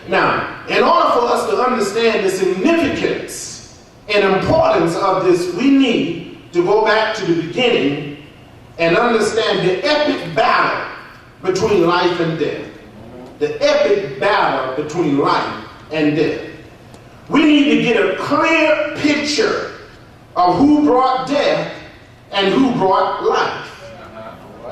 Now, in order for us to understand the significance and importance of this, we need to go back to the beginning and understand the epic battle between life and death. The epic battle between life and death. We need to get a clear picture of who brought death and who brought life,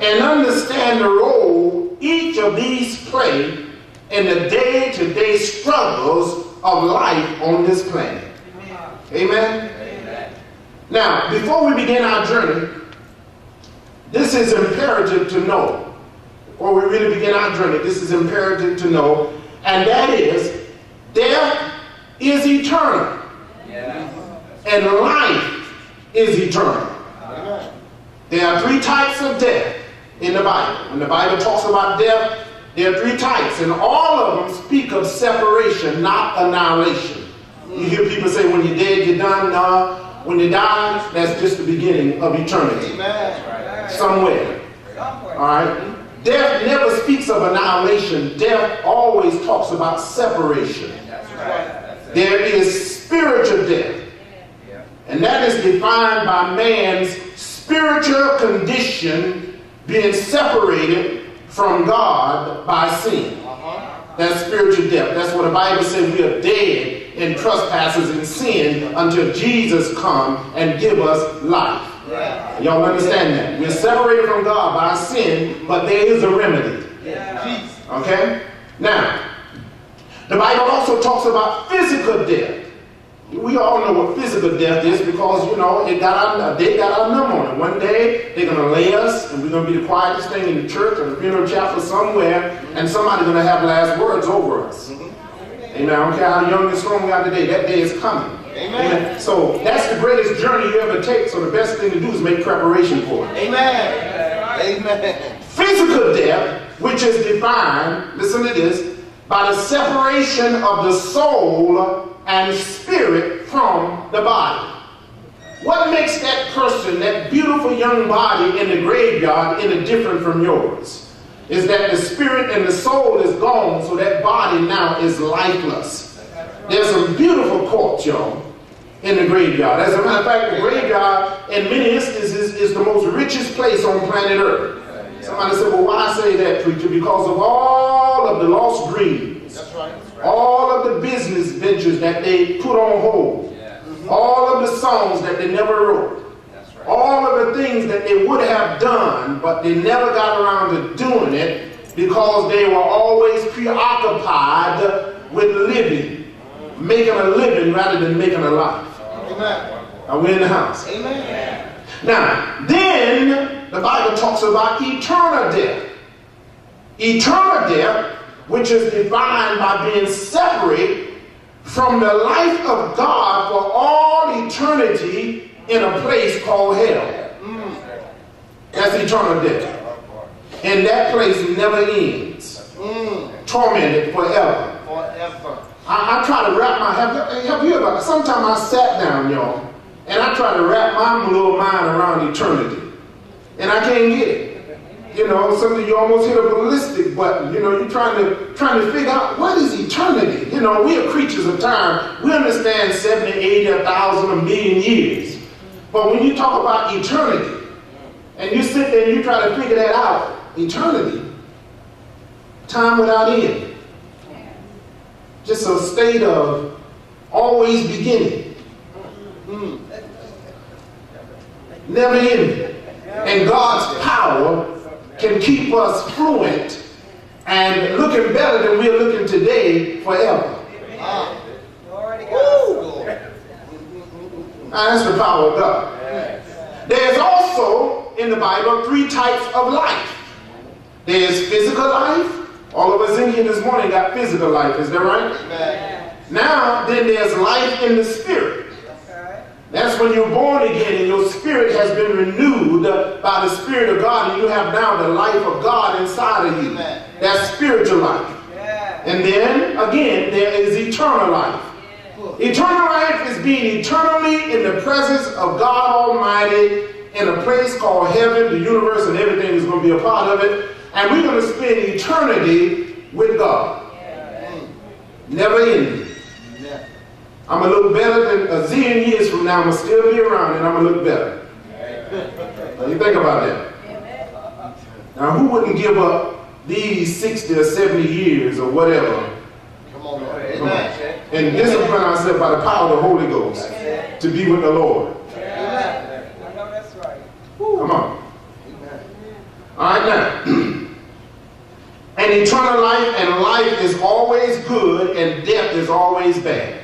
and understand the role each of these play in the day-to-day struggles of life on this planet. Amen? Amen. Now, before we begin our journey, this is imperative to know. Before we really begin our journey, this is imperative to know, and that is, death is eternal, and life is eternal. There are three types of death in the Bible. When the Bible talks about death, there are three types, and all of them speak of separation, not annihilation. You hear people say, when you're dead, you're done. No, when you die, that's just the beginning of eternity. Somewhere. All right? Death never speaks of annihilation. Death always talks about separation. There is spiritual death, and that is defined by man's spiritual condition being separated from God by sin. That's spiritual death. That's what the Bible says, we are dead in trespasses and sin until Jesus come and give us life. Y'all understand that? We're separated from God by sin, but there is a remedy. Okay? Now, the Bible also talks about physical death. We all know what physical death is because, you know, they got our number on it. One day, they're going to lay us, and we're going to be the quietest thing in the church or the funeral chapel somewhere, and somebody's going to have last words over us. Amen. I don't care how young and strong we are today, that day is coming. Amen. So that's the greatest journey you ever take, so the best thing to do is make preparation for it. Amen. Amen. Physical death, which is defined, listen to this, by the separation of the soul and spirit from the body. What makes that person, that beautiful young body in the graveyard, any different from yours? Is that the spirit and the soul is gone, so that body now is lifeless. There's some beautiful courts, y'all, in the graveyard. As a matter of fact, the graveyard, in many instances, is the most richest place on planet Earth. Somebody said, well, why say that, preacher? Because of all of the lost dreams. That's right. All of the business ventures that they put on hold. All of the songs that they never wrote. All of the things that they would have done, but they never got around to doing it because they were always preoccupied with living. Making a living rather than making a life. Amen. Are we in the house? Amen. Now, then the Bible talks about eternal death. Eternal death, which is defined by being separate from the life of God for all eternity in a place called hell. That's eternal death. And that place never ends. Tormented forever. I try to wrap my, have you ever, sometimes I sat down, y'all, and I try to wrap my little mind around eternity. And I can't get it. You know, something you almost hit a ballistic button. You know, you're trying to figure out what is eternity. You know, we are creatures of time. We understand 70, 80, 1,000, 1,000,000 years. But when you talk about eternity, and you sit there and you try to figure that out, eternity, time without end. Just a state of always beginning. Never ending. And God's power can keep us fluent and looking better than we're looking today forever. That's the power of God. There's also in the Bible 3 types of life. There's physical life. All of us in here this morning got physical life, is that right? Now, then there's life in the spirit. That's when you're born again and your spirit has been renewed by the Spirit of God, and you have now the life of God inside of you. That's spiritual life. And then, again, there is eternal life. Eternal life is being eternally in the presence of God Almighty in a place called heaven, the universe, and everything is going to be a part of it. And we're going to spend eternity with God. Never ending. I'm going to look better than a zillion years from now. I'm going to still be around and I'm going to look better. Now you think about that. Now who wouldn't give up these 60 or 70 years or whatever? Come on. And discipline ourselves by the power of the Holy Ghost to be with the Lord. I know that's right. Come on. All right now. And eternal life and life is always good and death is always bad.